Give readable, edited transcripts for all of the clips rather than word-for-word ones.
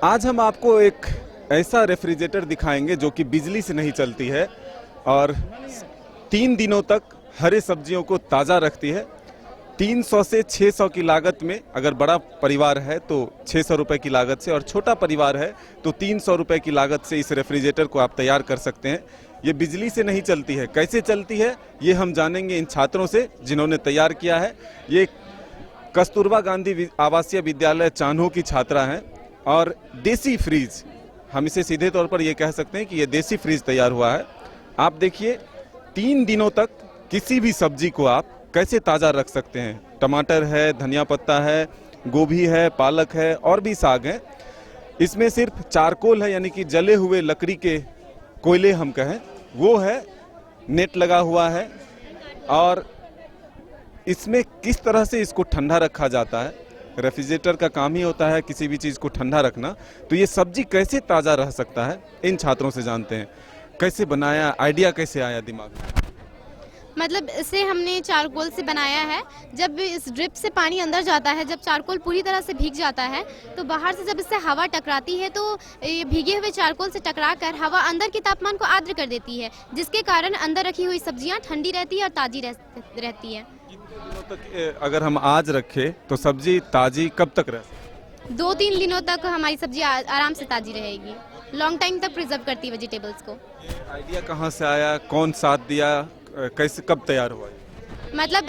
आज हम आपको एक ऐसा रेफ्रिजरेटर दिखाएंगे जो कि बिजली से नहीं चलती है और 3 दिनों तक हरे सब्जियों को ताज़ा रखती है। 300 से 600 की लागत में, अगर बड़ा परिवार है तो 600 रुपये की लागत से और छोटा परिवार है तो 300 रुपये की लागत से इस रेफ्रिजरेटर को आप तैयार कर सकते हैं। ये बिजली से नहीं चलती है। कैसे चलती है ये हम जानेंगे इन छात्रों से जिन्होंने तैयार किया है। ये कस्तूरबा गांधी आवासीय विद्यालय चान्हो की छात्रा हैं और देसी फ्रीज, हम इसे सीधे तौर पर ये कह सकते हैं कि ये देसी फ्रीज तैयार हुआ है। आप देखिए 3 दिनों तक किसी भी सब्जी को आप कैसे ताज़ा रख सकते हैं। टमाटर है, धनिया पत्ता है, गोभी है, पालक है और भी साग है। इसमें सिर्फ चारकोल है, यानी कि जले हुए लकड़ी के कोयले हम कहें वो है, नेट लगा हुआ है। और इसमें किस तरह से इसको ठंडा रखा जाता है, रेफ्रिजरेटर का काम ही होता है किसी भी चीज़ को ठंडा रखना, तो ये सब्जी कैसे ताज़ा रह सकता है इन छात्रों से जानते हैं। कैसे बनाया, आइडिया कैसे आया दिमाग में? मतलब इसे हमने चारकोल से बनाया है। जब इस ड्रिप से पानी अंदर जाता है, जब चारकोल पूरी तरह से भीग जाता है तो बाहर से जब इससे हवा टकराती है तो ये भीगे हुए चारकोल से टकराकर हवा अंदर के तापमान को आर्द्र कर देती है, जिसके कारण अंदर रखी हुई सब्जियां ठंडी रहती है और ताज़ी रहती है। कितने दिनों तक अगर हम आज रखें तो सब्जी ताज़ी कब तक रह सकती है? 2-3 दिनों तक हमारी सब्जी आराम से ताज़ी रहेगी। लॉन्ग टाइम तक प्रिजर्व करती है वेजिटेबल्स को। ये आइडिया कहाँ से आया, कौन साथ दिया, कैसे कब तैयार हुआ? मतलब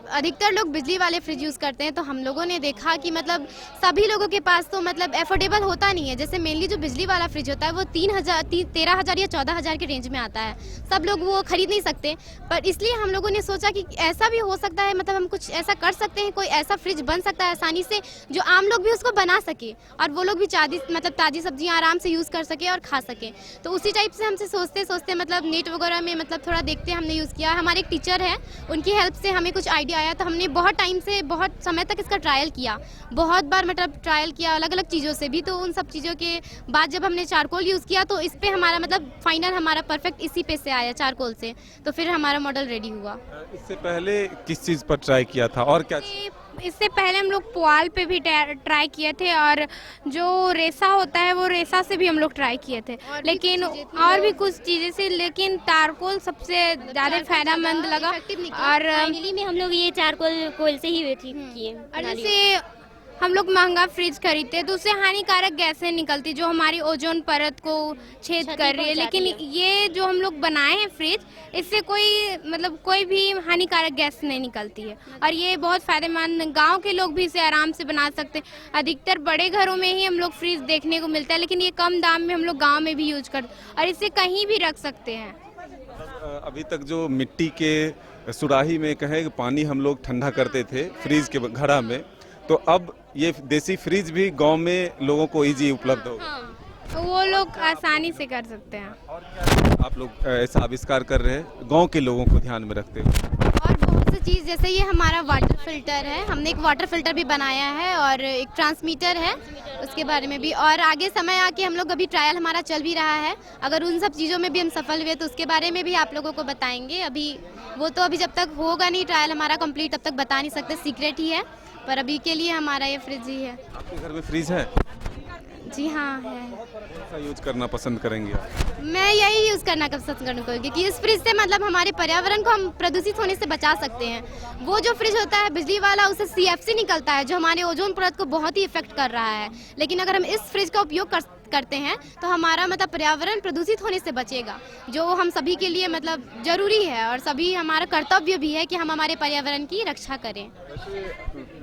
अधिकतर लोग बिजली वाले फ्रिज यूज़ करते हैं, तो हम लोगों ने देखा कि मतलब सभी लोगों के पास तो मतलब एफोर्डेबल होता नहीं है। जैसे मेनली जो बिजली वाला फ्रिज होता है वो 13,000 या 14,000 के रेंज में आता है। सब लोग वो खरीद नहीं सकते, पर इसलिए हम लोगों ने सोचा कि ऐसा भी हो सकता है, मतलब हम कुछ ऐसा कर सकते हैं, कोई ऐसा फ्रिज बन सकता है आसानी से जो आम लोग भी उसको बना सके और वो लोग भी ताज़ी सब्जियाँ आराम से यूज़ कर सके और खा सके। तो उसी टाइप से हमसे सोचते सोचते मतलब नेट वगैरह में मतलब थोड़ा देखते हमने यूज़ किया। हमारे एक टीचर हैं, उनकी हेल्प से हमें कुछ आइडिया आया, तो हमने बहुत समय तक इसका ट्रायल किया, बहुत बार मतलब ट्रायल किया अलग अलग चीज़ों से भी। तो उन सब चीज़ों के बाद जब हमने चारकोल यूज़ किया तो इस पे हमारा मतलब फाइनल हमारा परफेक्ट इसी पे से आया, चारकोल से। तो फिर हमारा मॉडल रेडी हुआ। इससे पहले किस चीज़ पर ट्राई किया था और क्या? इससे पहले हम लोग पुआल पे भी ट्राई किए थे और जो रेसा होता है वो रेसा से भी हम लोग ट्राई किए थे, लेकिन और भी कुछ चीज़ें से, लेकिन चारकोल सबसे ज़्यादा फायदेमंद लगा। और फाइनली में हम लोग ये चारकोल कोयल से ही किए। और जैसे हम लोग महंगा फ्रिज खरीदते हैं तो उससे हानिकारक गैसें निकलती जो हमारी ओजोन परत को छेद कर रही है, लेकिन ये जो हम लोग बनाए हैं फ्रिज, इससे कोई भी हानिकारक गैस नहीं निकलती है और ये बहुत फायदेमंद, गांव के लोग भी इसे आराम से बना सकते हैं। अधिकतर बड़े घरों में ही हम लोग फ्रिज देखने को मिलता है, लेकिन ये कम दाम में हम लोग गाँव में भी यूज करते हैं और इसे कहीं भी रख सकते हैं। अभी तक जो मिट्टी के सुराही में कहे पानी हम लोग ठंडा करते थे फ्रीज के घड़ा में, तो अब ये देसी फ्रिज भी गांव में लोगों को इजी उपलब्ध होगा। तो वो लोग आसानी से कर सकते हैं। और क्या आप लोग ऐसा आविष्कार कर रहे हैं गांव के लोगों को ध्यान में रखते हुए? और बहुत सी चीज़, जैसे ये हमारा वाटर फिल्टर है, हमने एक वाटर फिल्टर भी बनाया है और एक ट्रांसमीटर है, उसके बारे में भी। और आगे समय आके हम लोग अभी ट्रायल हमारा चल भी रहा है, अगर उन सब चीज़ों में भी हम सफल हुए तो उसके बारे में भी आप लोगों को बताएंगे। अभी जब तक होगा नहीं ट्रायल हमारा कंप्लीट तब तक बता नहीं सकते, सीक्रेट ही है, पर अभी के लिए हमारा ये फ्रिज ही है। आपके घर में फ्रिज है? जी हाँ है। कौन सा यूज करना पसंद करेंगे आप? मैं यही यूज़ करना पसंद करूँगी कि इस फ्रिज से मतलब हमारे पर्यावरण को हम प्रदूषित होने से बचा सकते हैं। वो जो फ्रिज होता है बिजली वाला, उससे CFC निकलता है जो हमारे ओजोन परत को बहुत ही इफेक्ट कर रहा है, लेकिन अगर हम इस फ्रिज का उपयोग करते हैं तो हमारा मतलब पर्यावरण प्रदूषित होने से बचेगा, जो हम सभी के लिए मतलब जरूरी है और सभी हमारा कर्तव्य भी है कि हम हमारे पर्यावरण की रक्षा करें।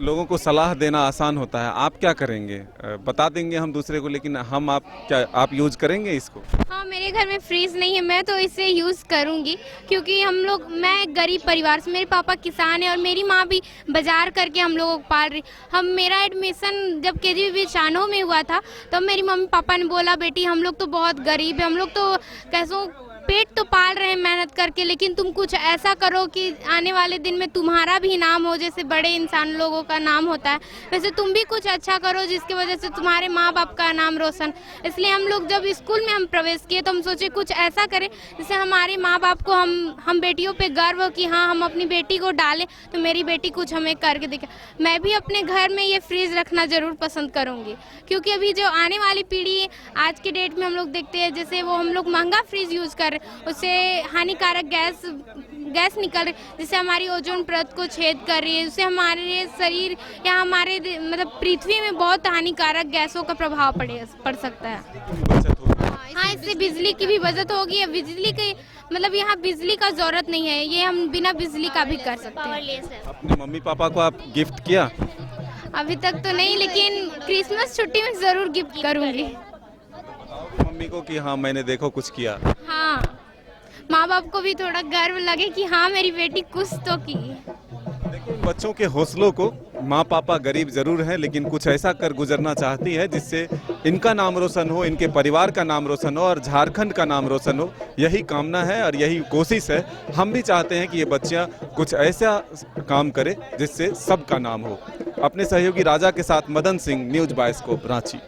लोगों को सलाह देना आसान होता है, आप क्या करेंगे? बता देंगे हम दूसरे को, लेकिन आप यूज करेंगे इसको? हाँ, मेरे घर में फ्रीज नहीं है, मैं तो इसे यूज़ करूँगी क्योंकि मैं एक गरीब परिवार से, मेरे पापा किसान है और मेरी माँ भी बाजार करके हम लोगों को पाल रही। मेरा एडमिशन जब KGB चान्हो में हुआ था तो मेरी मम्मी पापा ने बोला, बेटी हम लोग तो बहुत गरीब है, हम लोग तो कैसों पेट तो पाल रहे हैं मेहनत करके, लेकिन तुम कुछ ऐसा करो कि आने वाले दिन में तुम्हारा भी नाम हो, जैसे बड़े इंसान लोगों का नाम होता है वैसे तुम भी कुछ अच्छा करो जिसकी वजह से तुम्हारे माँ बाप का नाम रोशन। इसलिए हम लोग जब स्कूल में हम प्रवेश किए तो हम सोचे कुछ ऐसा करें जिससे हमारे माँ बाप को हम बेटियों पे गर्व हो कि हाँ हम अपनी बेटी को डालें तो मेरी बेटी कुछ हमें करके दिखे। मैं भी अपने घर में ये फ्रिज रखना ज़रूर पसंद करूँगी, क्योंकि अभी जो आने वाली पीढ़ी है आज के डेट में हम लोग देखते हैं जैसे वो हम लोग महंगा फ्रिज यूज़ कर रहे हैं, उससे हानिकारक गैस निकल रही है जिससे हमारी ओजोन परत को छेद कर रही है, उससे हमारे शरीर या हमारे मतलब पृथ्वी में बहुत हानिकारक गैसों का प्रभाव पड़ सकता है। बचत होगी। हाँ, इससे बिजली की भी बचत होगी। बिजली की मतलब यहाँ बिजली का ज़रूरत नहीं है, ये हम बिना बिजली का भी कर सकते हैं। पावरलेस है। अपने मम्मी पापा को आप गिफ्ट किया? अभी तक तो नहीं, लेकिन क्रिसमस छुट्टी में ज़रूर गिफ्ट करूँगी। मम्मी को कि हाँ मैंने देखो कुछ किया। हाँ, माँ बाप को भी थोड़ा गर्व लगे कि हाँ मेरी बेटी कुछ तो की। देखिए बच्चों के हौसलों को माँ पापा गरीब जरूर हैं लेकिन कुछ ऐसा कर गुजरना चाहती है जिससे इनका नाम रोशन हो, इनके परिवार का नाम रोशन हो और झारखंड का नाम रोशन हो। यही कामना है और यही कोशिश है। हम भी चाहते हैं कि ये बच्चियाँ कुछ ऐसा काम करें जिससे सबका नाम हो। अपने सहयोगी राजा के साथ मदन सिंह, न्यूज़ बाइस्कोप, रांची।